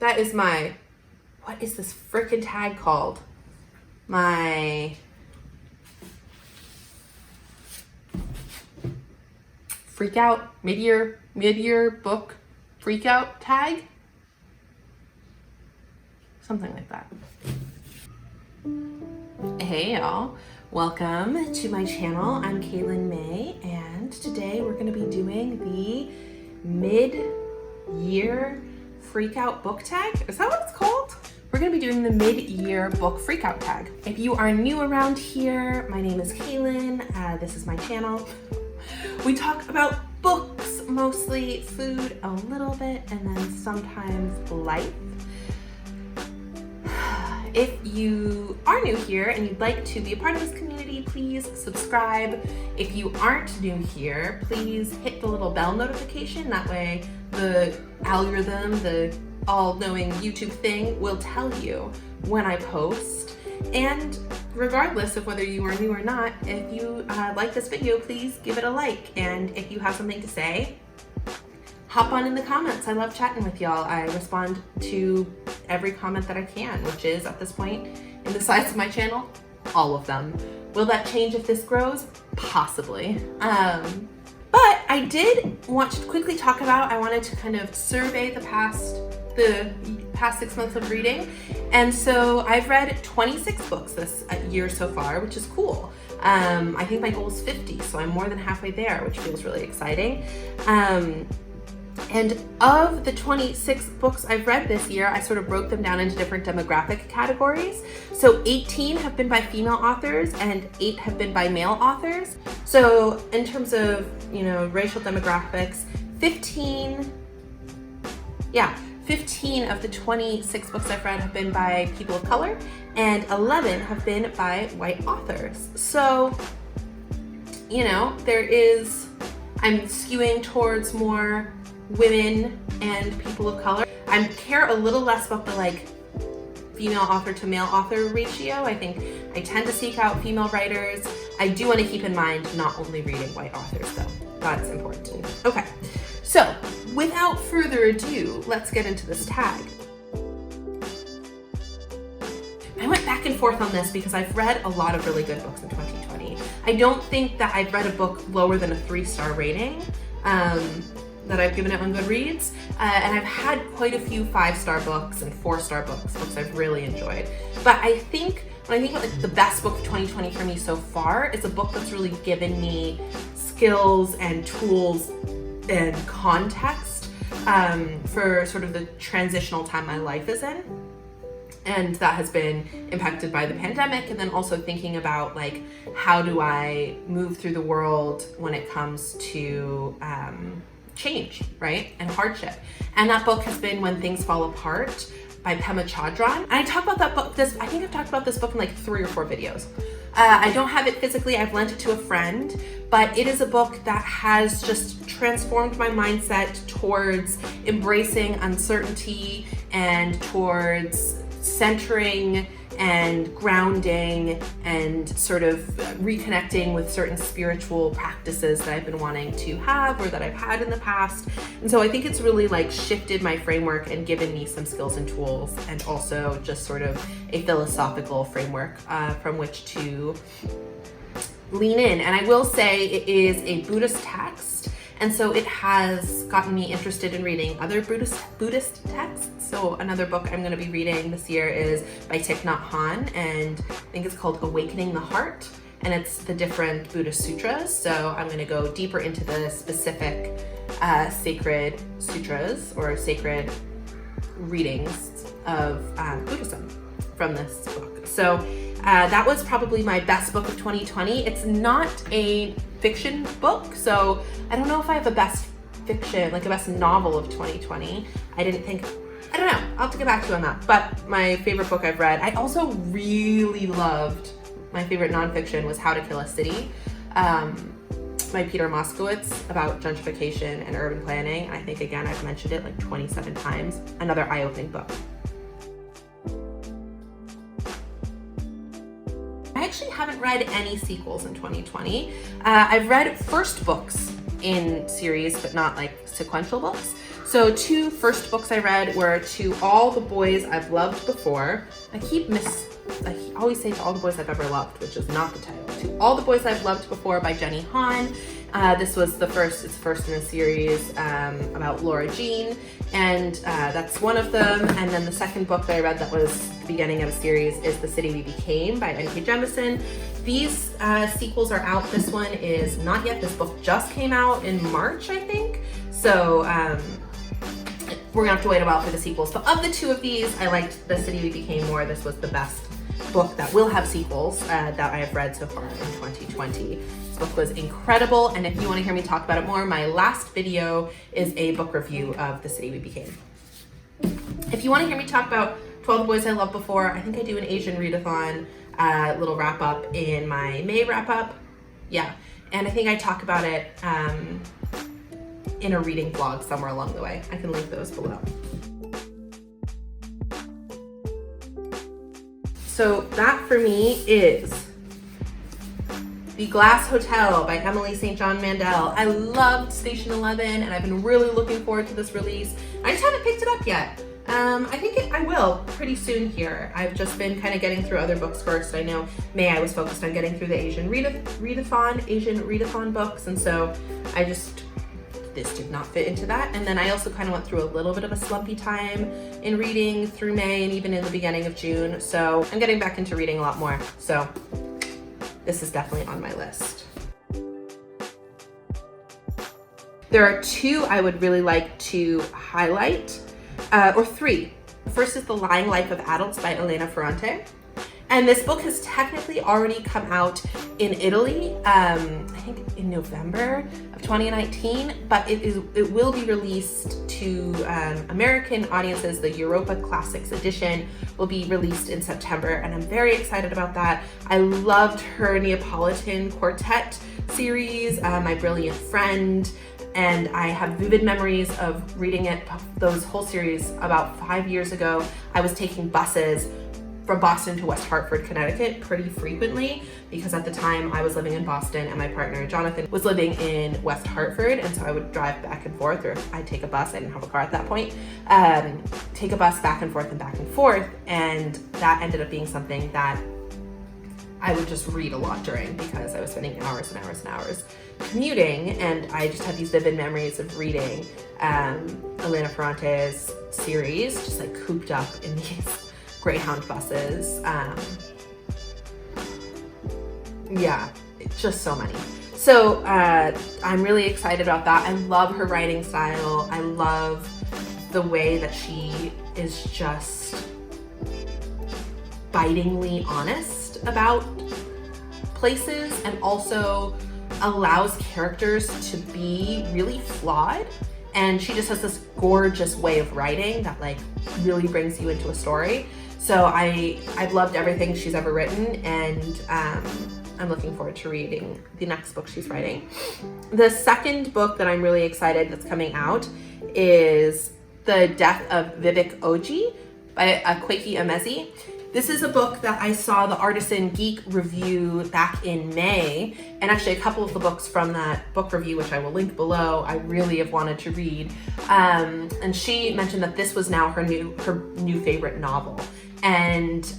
That is my, what is this frickin' tag called? My freakout, mid-year book freakout tag? Something like that. Hey y'all, welcome to my channel. I'm Kaylin May, and today we're gonna be doing the mid-year freakout book tag. Is that what it's called? We're gonna be doing the mid-year book freakout tag. If you are new around here, my name is Kaylin. This is my channel. We talk about books, mostly food a little bit, and then sometimes life. If you are new here and you'd like to be a part of this community, please subscribe. If you aren't new here, please hit the little bell notification. That way the algorithm, the all-knowing YouTube thing, will tell you when I post. And regardless of whether you are new or not, if you like this video, please give it a like. And if you have something to say, hop on in the comments. I love chatting with y'all. I respond to every comment that I can, which is, at this point in the size of my channel, all of them. Will that change if this grows? Possibly. But I did want to quickly talk about, I wanted to kind of survey the past 6 months of reading. And so I've read 26 books this year so far, which is cool. I think my goal is 50, so I'm more than halfway there, which feels really exciting. And of the 26 books I've read this year, I sort of broke them down into different demographic categories. So 18 have been by female authors and 8 have been by male authors. So in terms of, racial demographics, 15 of the 26 books I've read have been by people of color, and 11 have been by white authors. So, I'm skewing towards more women and people of color. I care a little less about the female author to male author ratio. I think I tend to seek out female writers. I do want to keep in mind not only reading white authors though. That's important to me. Okay, so without further ado, let's get into this tag. I went back and forth on this because I've read a lot of really good books in 2020. I don't think that I've read a book lower than a 3-star rating that I've given it on Goodreads, and I've had quite a few 5-star books and 4-star books I've really enjoyed. But I think, when I think about the best book of 2020 for me so far, it's a book that's really given me skills and tools and context for sort of the transitional time my life is in. And that has been impacted by the pandemic, and then also thinking about how do I move through the world when it comes to change, right? And hardship. And that book has been When Things Fall Apart by Pema Chodron. And I talk about that book, I think I've talked about this book in 3 or 4 videos. I don't have it physically, I've lent it to a friend, but it is a book that has just transformed my mindset towards embracing uncertainty and towards centering and grounding and sort of reconnecting with certain spiritual practices that I've been wanting to have or that I've had in the past. And so I think it's really shifted my framework and given me some skills and tools, and also just sort of a philosophical framework from which to lean in. And I will say it is a Buddhist text, and so it has gotten me interested in reading other Buddhist texts. So another book I'm going to be reading this year is by Thich Nhat Hanh, and I think it's called Awakening the Heart, and it's the different Buddhist sutras. So I'm going to go deeper into the specific sacred sutras or sacred readings of Buddhism from this book. So that was probably my best book of 2020. It's not a fiction book, so I don't know if I have a best fiction, a best novel of 2020. I don't know. I'll have to get back to you on that. But my favorite book I've read, I also really loved, my favorite nonfiction was How to Kill a City by Peter Moskowitz, about gentrification and urban planning. I think, again, I've mentioned it 27 times. Another eye-opening book. I actually haven't read any sequels in 2020. I've read first books in series, but not sequential books. So 2 first books I read were To All the Boys I've Loved Before. I always say To All the Boys I've Ever Loved, which is not the title. To All the Boys I've Loved Before by Jenny Han. This was it's first in a series about Laura Jean, and that's one of them. And then the second book that I read that was the beginning of a series is The City We Became by N.K. Jemisin. These sequels are out. This one is not yet. This book just came out in March, I think. So we're gonna have to wait a while for the sequels. But of the 2 of these, I liked The City We Became more. This was the best book that will have sequels that I have read so far in 2020. This book was incredible, and if you want to hear me talk about it more, my last video is a book review of The City We Became. If you want to hear me talk about 12 Boys I Loved Before, I think I do an Asian readathon little wrap up in my May wrap up. Yeah, and I think I talk about it in a reading vlog somewhere along the way. I can link those below. So that for me is The Glass Hotel by Emily St. John Mandel. I loved Station 11 and I've been really looking forward to this release. I just haven't picked it up yet. I think I will pretty soon here. I've just been kind of getting through other books first. I know May I was focused on getting through the Asian readathon books, and so this did not fit into that. And then I also kind of went through a little bit of a slumpy time in reading through May and even in the beginning of June. So I'm getting back into reading a lot more. So this is definitely on my list. There are 2 I would really like to highlight, or 3. First is The Lying Life of Adults by Elena Ferrante. And this book has technically already come out in Italy, I think in November of 2019, but it will be released to American audiences. The Europa Classics edition will be released in September, and I'm very excited about that. I loved her Neapolitan Quartet series, My Brilliant Friend, and I have vivid memories of reading those whole series about 5 years ago. I was taking buses from Boston to West Hartford, Connecticut pretty frequently because at the time I was living in Boston and my partner Jonathan was living in West Hartford, and so I would drive back and forth, or I'd take a bus, I didn't have a car at that point, take a bus back and forth, and that ended up being something that I would just read a lot during because I was spending hours and hours and hours commuting, and I just had these vivid memories of reading Elena Ferrante's series, just like cooped up in these Greyhound buses. Yeah, just so many. So I'm really excited about that. I love her writing style. I love the way that she is just bitingly honest about places and also allows characters to be really flawed. And she just has this gorgeous way of writing that like really brings you into a story. So I've loved everything she's ever written, and I'm looking forward to reading the next book she's writing. The second book that I'm really excited that's coming out is The Death of Vivek Oji by Kweki Emezi. This is a book that I saw the Artisan Geek review back in May, and actually a couple of the books from that book review, which I will link below, I really have wanted to read. And she mentioned that this was now her new favorite novel. And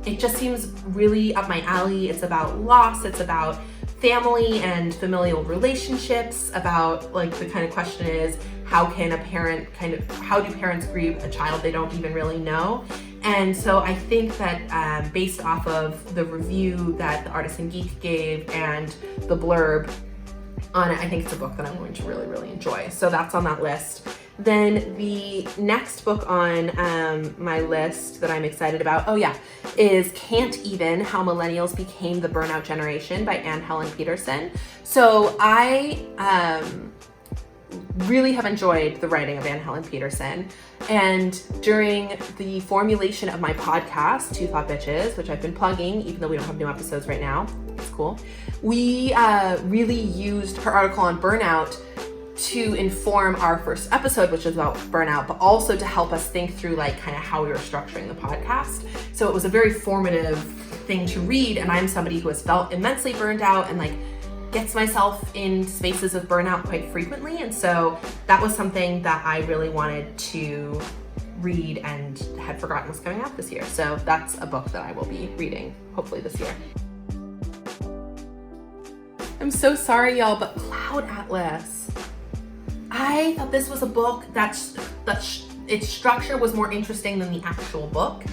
it just seems really up my alley. It's about loss, it's about family and familial relationships, about like the kind of question is, how do parents grieve a child they don't even really know? And so I think that based off of the review that the Artisan Geek gave and the blurb on it, I think it's a book that I'm going to really, really enjoy. So that's on that list. Then the next book on my list that I'm excited about, is Can't Even: How Millennials Became the Burnout Generation by Anne Helen Peterson. So I really have enjoyed the writing of Anne Helen Peterson. And during the formulation of my podcast, Two Thought Bitches, which I've been plugging, even though we don't have new episodes right now, it's cool. We really used her article on burnout to inform our first episode, which is about burnout, but also to help us think through like kind of how we were structuring the podcast. So it was a very formative thing to read, and I'm somebody who has felt immensely burned out and like gets myself in spaces of burnout quite frequently. And so that was something that I really wanted to read and had forgotten was coming out this year. So that's a book that I will be reading hopefully this year. I'm so sorry, y'all, but Cloud Atlas. I thought this was a book that's its structure was more interesting than the actual book.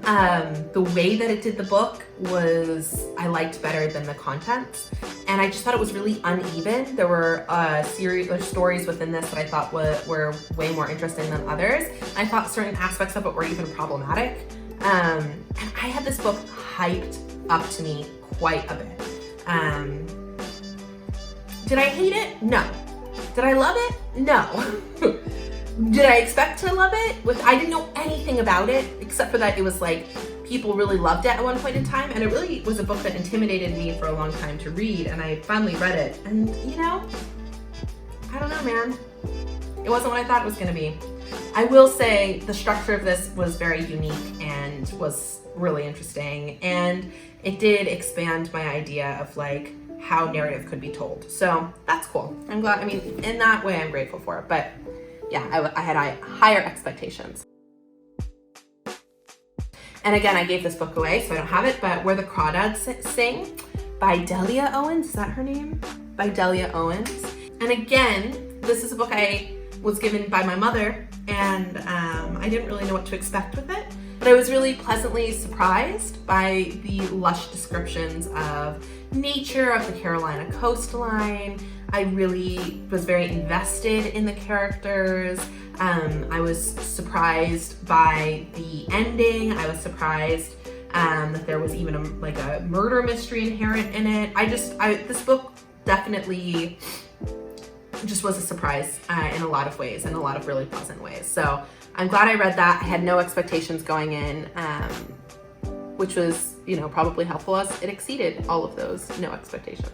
The way that it did the book I liked better than the contents. And I just thought it was really uneven. There were stories within this that I thought were way more interesting than others. I thought certain aspects of it were even problematic. And I had this book hyped up to me quite a bit. Did I hate it? No. Did I love it? No. Did I expect to love it? I didn't know anything about it, except for that it was like, people really loved it at one point in time, and it really was a book that intimidated me for a long time to read, and I finally read it, and you know, I don't know, man. It wasn't what I thought it was gonna be. I will say the structure of this was very unique and was really interesting, and it did expand my idea of like how narrative could be told. So that's cool. I'm glad, I mean, in that way I'm grateful for it, but yeah, I had higher expectations. And again, I gave this book away, so I don't have it, but Where the Crawdads Sing by Delia Owens. Is that her name? By Delia Owens. And again, this is a book I was given by my mother, and I didn't really know what to expect with it, but I was really pleasantly surprised by the lush descriptions of nature of the Carolina coastline. I really was very invested in the characters. I was surprised by the ending. I was surprised that there was even a murder mystery inherent in it. This book definitely just was a surprise in a lot of ways, in a lot of really pleasant ways. So I'm glad I read that. I had no expectations going in, which was, you know, probably helpful as it exceeded all of those no expectations.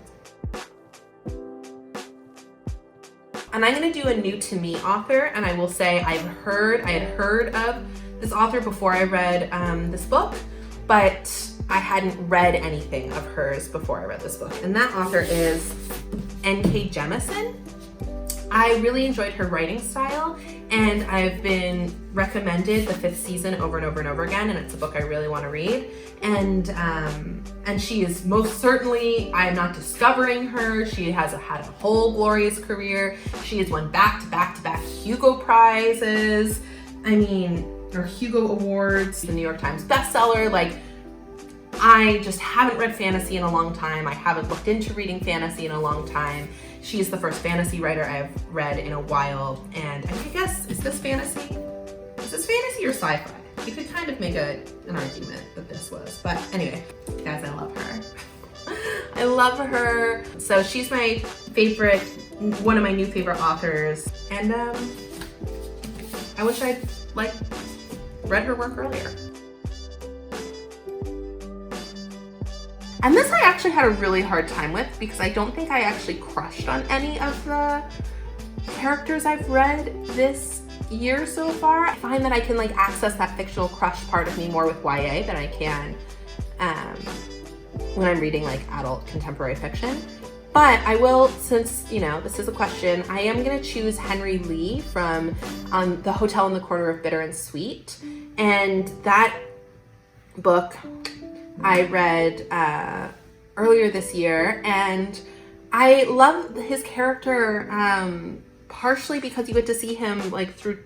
And I'm gonna do a new to me author, and I will say I had heard of this author before I read this book, but I hadn't read anything of hers before I read this book. And that author is N.K. Jemisin. I really enjoyed her writing style, and I've been recommended the 5th season over and over and over again, and it's a book I really want to read. And she is most certainly, I am not discovering her. She has had a whole glorious career. She has won back-to-back Hugo Prizes. I mean, or Hugo Awards, the New York Times bestseller. Like, I just haven't read fantasy in a long time. I haven't looked into reading fantasy in a long time. She is the first fantasy writer I've read in a while. And I guess, is this fantasy? Is this fantasy or sci-fi? You could kind of make an argument that this was. But anyway, guys, I love her. I love her. So she's my favorite, one of my new favorite authors. And I wish I'd read her work earlier. And this I actually had a really hard time with because I don't think I actually crushed on any of the characters I've read this year so far. I find that I can access that fictional crush part of me more with YA than I can when I'm reading adult contemporary fiction. But I will, since, you know, this is a question, I am gonna choose Henry Lee from The Hotel in the Corner of Bitter and Sweet. And that book I read earlier this year, and I love his character partially because you get to see him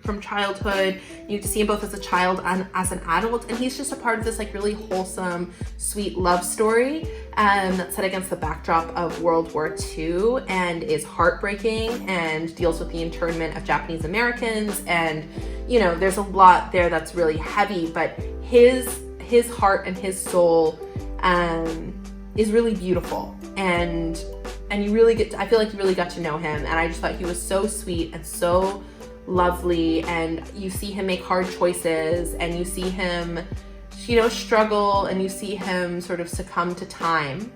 from childhood. You get to see him both as a child and as an adult, and he's just a part of this really wholesome, sweet love story that's set against the backdrop of World War II and is heartbreaking and deals with the internment of Japanese Americans. And you know, there's a lot there that's really heavy, but his heart and his soul is really beautiful, and you really I feel like you really got to know him, and I just thought he was so sweet and so lovely. And you see him make hard choices, and you see him, you know, struggle, and you see him sort of succumb to time,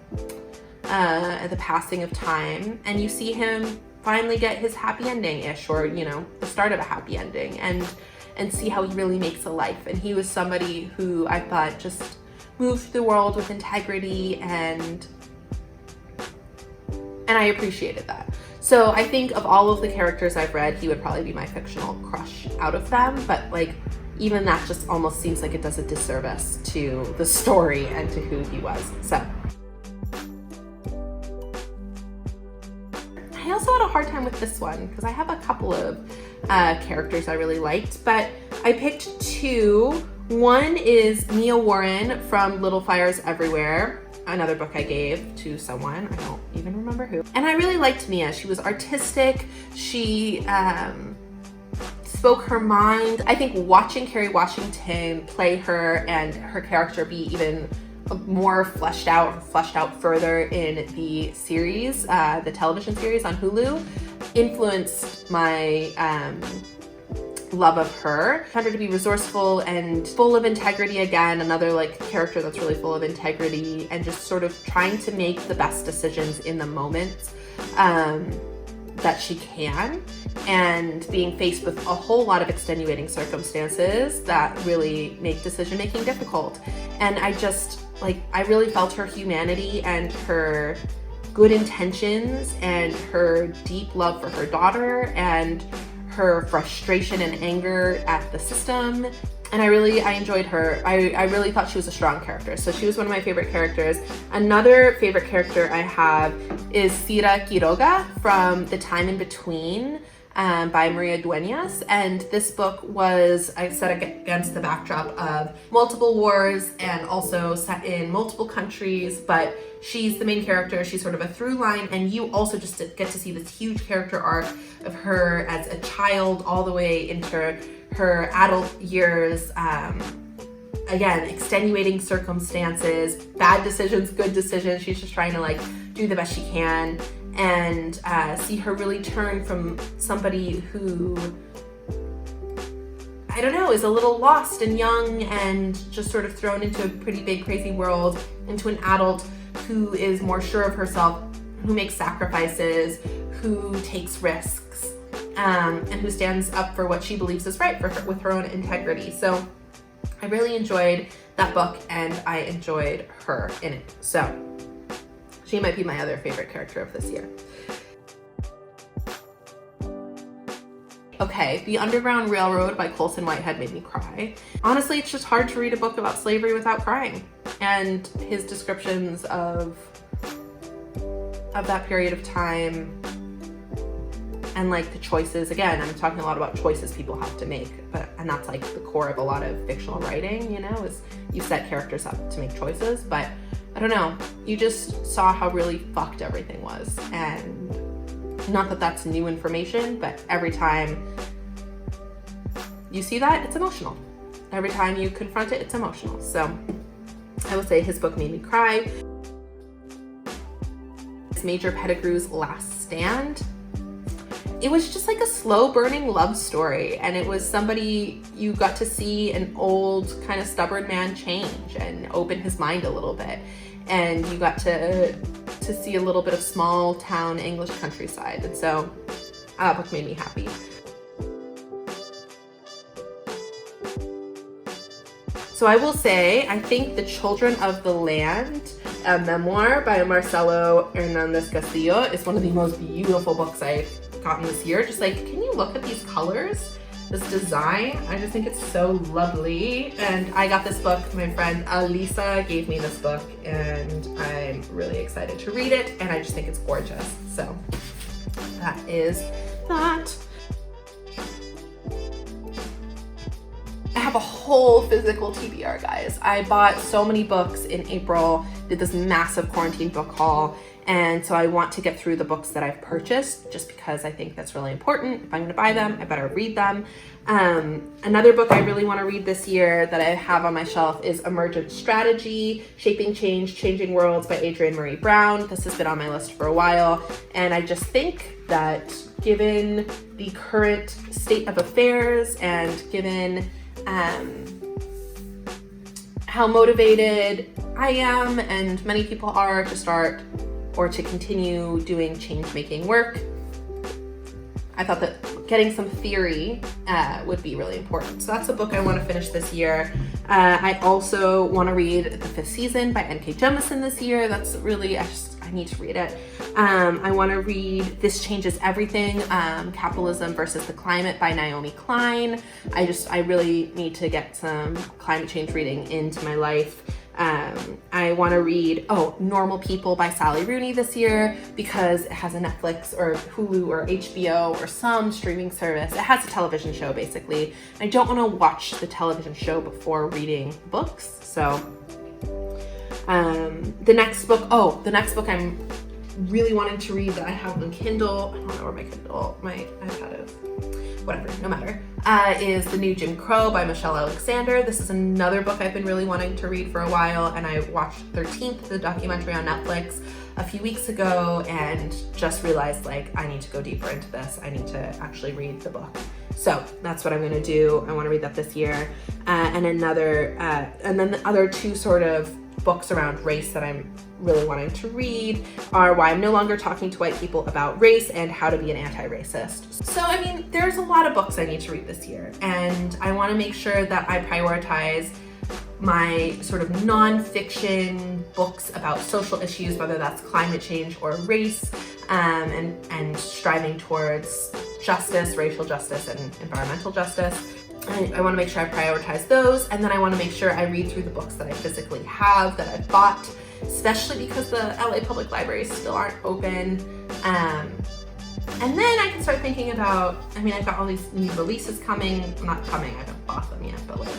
at the passing of time, and you see him finally get his happy ending-ish, or you know, the start of a happy ending, and see how he really makes a life. And he was somebody who I thought just moved through the world with integrity and And I appreciated that. So I think of all of the characters I've read, he would probably be my fictional crush out of them. But like, even that just almost seems like it does a disservice to the story and to who he was. So I also had a hard time with this one because I have a couple of characters I really liked, but I picked two. One is Mia Warren from Little Fires Everywhere, another book I gave to someone, I don't even remember who. And I really liked Mia. She was artistic. She spoke her mind. I think watching Kerry Washington play her and her character be even more fleshed out further in the series, the television series on Hulu, influenced my love of her. I found her to be resourceful and full of integrity. Again, another like character that's really full of integrity and just sort of trying to make the best decisions in the moment that she can, and being faced with a whole lot of extenuating circumstances that really make decision making difficult. And I just like, I really felt her humanity and her good intentions and her deep love for her daughter and her frustration and anger at the system. And I enjoyed her. I really thought she was a strong character. So she was one of my favorite characters. Another favorite character I have is Sira Quiroga from The Time in Between by Maria Duenas. And this book was set against the backdrop of multiple wars and also set in multiple countries, but she's the main character. She's sort of a through line, and you also just get to see this huge character arc of her as a child all the way into her adult years. Again, extenuating circumstances, bad decisions, good decisions. She's just trying to like do the best she can, and see her really turn from somebody who, I don't know, is a little lost and young and just sort of thrown into a pretty big, crazy world, into an adult who is more sure of herself, who makes sacrifices, who takes risks, and who stands up for what she believes is right for her, with her own integrity. So I really enjoyed that book, and I enjoyed her in it. So she might be my other favorite character of this year. Okay, The Underground Railroad by Colson Whitehead made me cry. Honestly, it's just hard to read a book about slavery without crying. And his descriptions of that period of time and like the choices, again, I'm talking a lot about choices people have to make, and that's like the core of a lot of fictional writing, you know, is you set characters up to make choices, but I don't know, you just saw how really fucked everything was. And not that that's new information, but every time you see that, it's emotional. Every time you confront it, it's emotional. So I would say his book made me cry. Major Pettigrew's Last Stand. It was just like a slow burning love story, and it was somebody, you got to see an old kind of stubborn man change and open his mind a little bit, and you got to see a little bit of small town English countryside, and so that book made me happy. So I will say, I think The Children of the Land, a memoir by Marcelo Hernandez Castillo, is one of the most beautiful books I've gotten this year. Just like, can you look at these colors, this design? I just think it's so lovely. And I got this book, my friend Alisa gave me this book, and I'm really excited to read it, and I just think it's gorgeous. So that is that. I have a whole physical TBR, guys. I bought so many books in April, did this massive quarantine book haul, and so I want to get through the books that I've purchased just because I think that's really important. If I'm gonna buy them, I better read them. Another book I really wanna read this year that I have on my shelf is Emergent Strategy, Shaping Change, Changing Worlds by Adrienne Marie Brown. This has been on my list for a while, and I just think that given the current state of affairs and given how motivated I am and many people are to start or to continue doing change-making work, I thought that getting some theory would be really important. So that's a book I want to finish this year. I also want to read The Fifth Season by N.K. Jemisin this year. That's really, I I need to read it. I want to read This Changes Everything, Capitalism versus the Climate by Naomi Klein. I really need to get some climate change reading into my life. I want to read, Normal People by Sally Rooney this year because it has a Netflix or Hulu or HBO or some streaming service. It has a television show basically. I don't want to watch the television show before reading books. So the next book I'm really wanting to read that I have on Kindle, I don't know where my iPad is, whatever, no matter, is The New Jim Crow by Michelle Alexander. This is another book I've been really wanting to read for a while, and I watched 13th, the documentary on Netflix, a few weeks ago, and just realized like I need to go deeper into this. I need to actually read the book. So that's what I'm gonna do. I wanna read that this year. And then the other two sort of books around race that I'm really wanting to read are Why I'm No Longer Talking to White People About Race and How to Be an Anti-Racist. So, I mean, there's a lot of books I need to read this year, and I want to make sure that I prioritize my sort of non-fiction books about social issues, whether that's climate change or race, and striving towards justice, racial justice, and environmental justice. I want to make sure I prioritize those, and then I want to make sure I read through the books that I physically have, that I've bought, especially because the LA Public Libraries still aren't open. And then I can start thinking about, I've got all these new releases coming, not coming, I haven't bought them yet, but like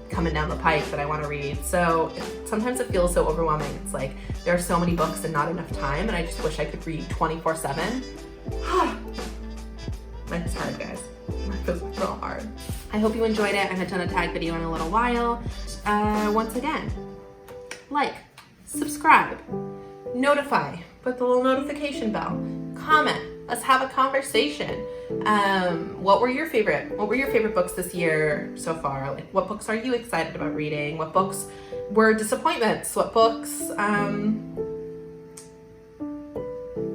coming down the pike that I want to read. So sometimes it feels so overwhelming. It's like there are so many books and not enough time, and I just wish I could read 24/7. Life is hard, guys. Life is real hard. I hope you enjoyed it. I haven't done a tag video in a little while. Once again, like, subscribe, notify, put the little notification bell, comment, let's have a conversation. What were your favorite books this year so far? Like, what books are you excited about reading? What books were disappointments? What books,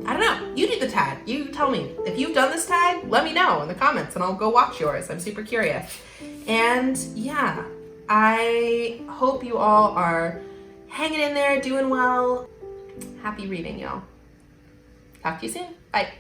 I don't know. You do the tag. You tell me. If you've done this tag, let me know in the comments and I'll go watch yours. I'm super curious. And yeah, I hope you all are hanging in there, doing well. Happy reading, y'all. Talk to you soon. Bye.